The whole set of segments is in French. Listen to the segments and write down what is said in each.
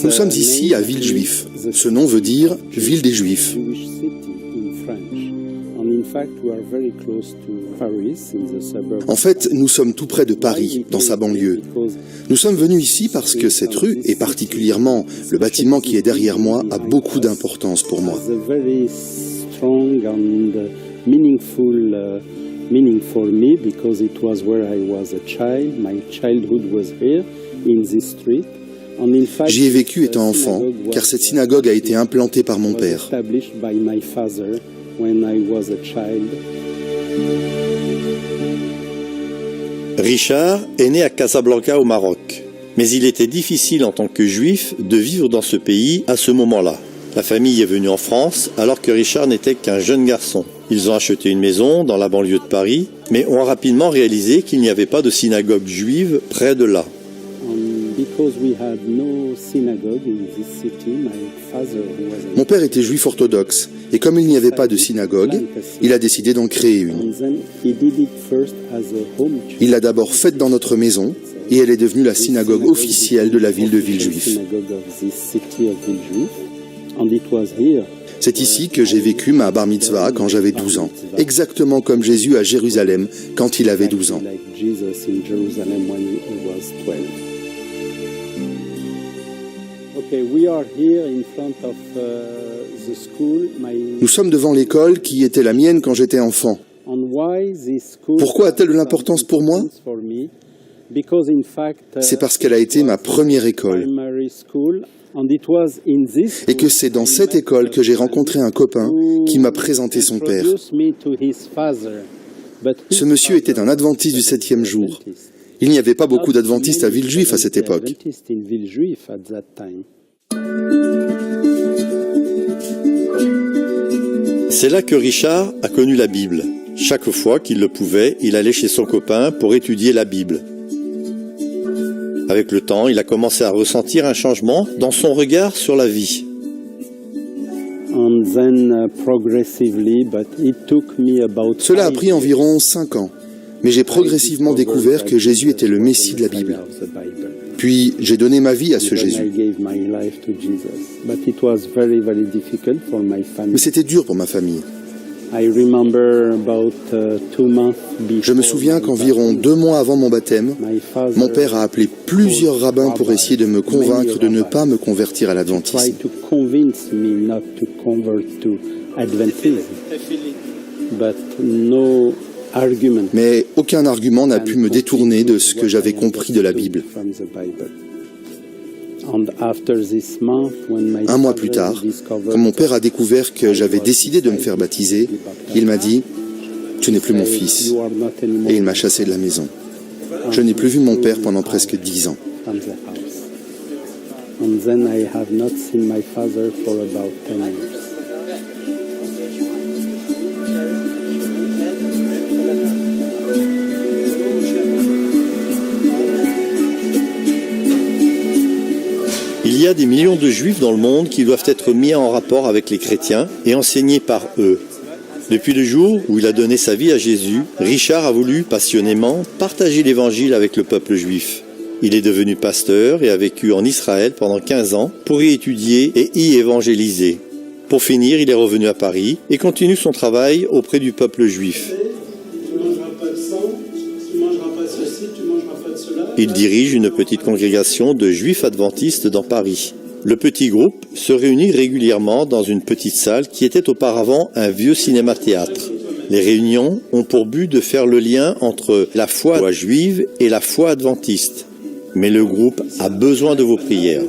Nous sommes ici à Villejuif. Ce nom veut dire « ville des Juifs ». En fait, nous sommes tout près de Paris, dans sa banlieue. Nous sommes venus ici parce que cette rue, et particulièrement le bâtiment qui est derrière moi, a beaucoup d'importance pour moi. Meaning for me because it was where I was a child. My childhood was here in this street. And in fact, j'y ai vécu étant enfant, car cette synagogue a été implantée par mon père. Established by my father when I was a child. Richard est né à Casablanca au Maroc, mais il était difficile en tant que juif de vivre dans ce pays à ce moment-là. La famille est venue en France alors que Richard n'était qu'un jeune garçon. Ils ont acheté une maison dans la banlieue de Paris, mais ont rapidement réalisé qu'il n'y avait pas de synagogue juive près de là. Mon père était juif orthodoxe, et comme il n'y avait pas de synagogue, il a décidé d'en créer une. Il l'a d'abord faite dans notre maison, et elle est devenue la synagogue officielle de la ville de Villejuif. C'est ici que j'ai vécu ma bar mitzvah quand j'avais 12 ans, exactement comme Jésus à Jérusalem quand il avait 12 ans. Nous sommes devant l'école qui était la mienne quand j'étais enfant. Pourquoi a-t-elle de l'importance pour moi? C'est parce qu'elle a été ma première école. Et que c'est dans cette école que j'ai rencontré un copain qui m'a présenté son père. Ce monsieur était un adventiste du 7e jour. Il n'y avait pas beaucoup d'adventistes à Villejuif à cette époque. C'est là que Richard a connu la Bible. Chaque fois qu'il le pouvait, il allait chez son copain pour étudier la Bible. Avec le temps, il a commencé à ressentir un changement dans son regard sur la vie. Cela a pris environ 5 ans, mais j'ai progressivement découvert que Jésus était le Messie de la Bible. Puis j'ai donné ma vie à ce Jésus. Mais c'était dur pour ma famille. Je me souviens qu'environ 2 mois avant mon baptême, mon père a appelé plusieurs rabbins pour essayer de me convaincre de ne pas me convertir à l'adventisme. Mais aucun argument n'a pu me détourner de ce que j'avais compris de la Bible. Un mois plus tard, quand mon père a découvert que j'avais décidé de me faire baptiser, il m'a dit « Tu n'es plus mon fils » et il m'a chassé de la maison. Je n'ai plus vu mon père pendant presque 10 ans. Il y a des millions de juifs dans le monde qui doivent être mis en rapport avec les chrétiens et enseignés par eux. Depuis le jour où il a donné sa vie à Jésus, Richard a voulu passionnément partager l'évangile avec le peuple juif. Il est devenu pasteur et a vécu en Israël pendant 15 ans pour y étudier et y évangéliser. Pour finir, il est revenu à Paris et continue son travail auprès du peuple juif. Il dirige une petite congrégation de juifs adventistes dans Paris. Le petit groupe se réunit régulièrement dans une petite salle qui était auparavant un vieux cinéma-théâtre. Les réunions ont pour but de faire le lien entre la foi juive et la foi adventiste. Mais le groupe a besoin de vos prières.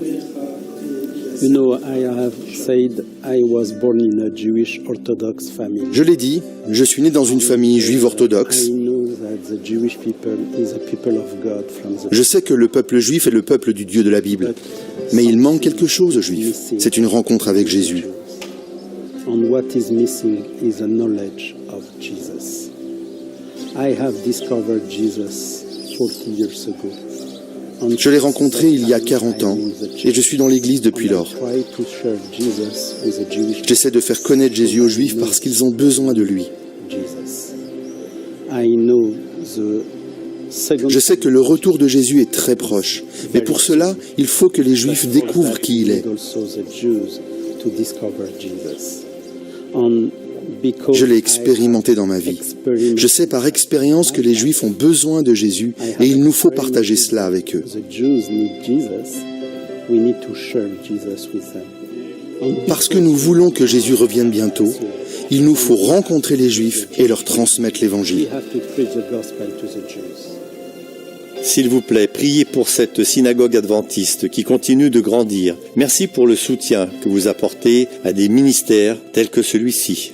Je l'ai dit, je suis né dans une famille juive orthodoxe. Je sais que le peuple juif est le peuple du Dieu de la Bible. Mais il manque quelque chose aux Juifs. C'est une rencontre avec Jésus. Je l'ai rencontré il y a 40 ans et je suis dans l'église depuis lors. J'essaie de faire connaître Jésus aux Juifs parce qu'ils ont besoin de lui. Je sais que le retour de Jésus est très proche, mais pour cela, il faut que les Juifs découvrent qui il est. Je l'ai expérimenté dans ma vie. Je sais par expérience que les Juifs ont besoin de Jésus et il nous faut partager cela avec eux. Parce que nous voulons que Jésus revienne bientôt, il nous faut rencontrer les Juifs et leur transmettre l'Évangile. S'il vous plaît, priez pour cette synagogue adventiste qui continue de grandir. Merci pour le soutien que vous apportez à des ministères tels que celui-ci.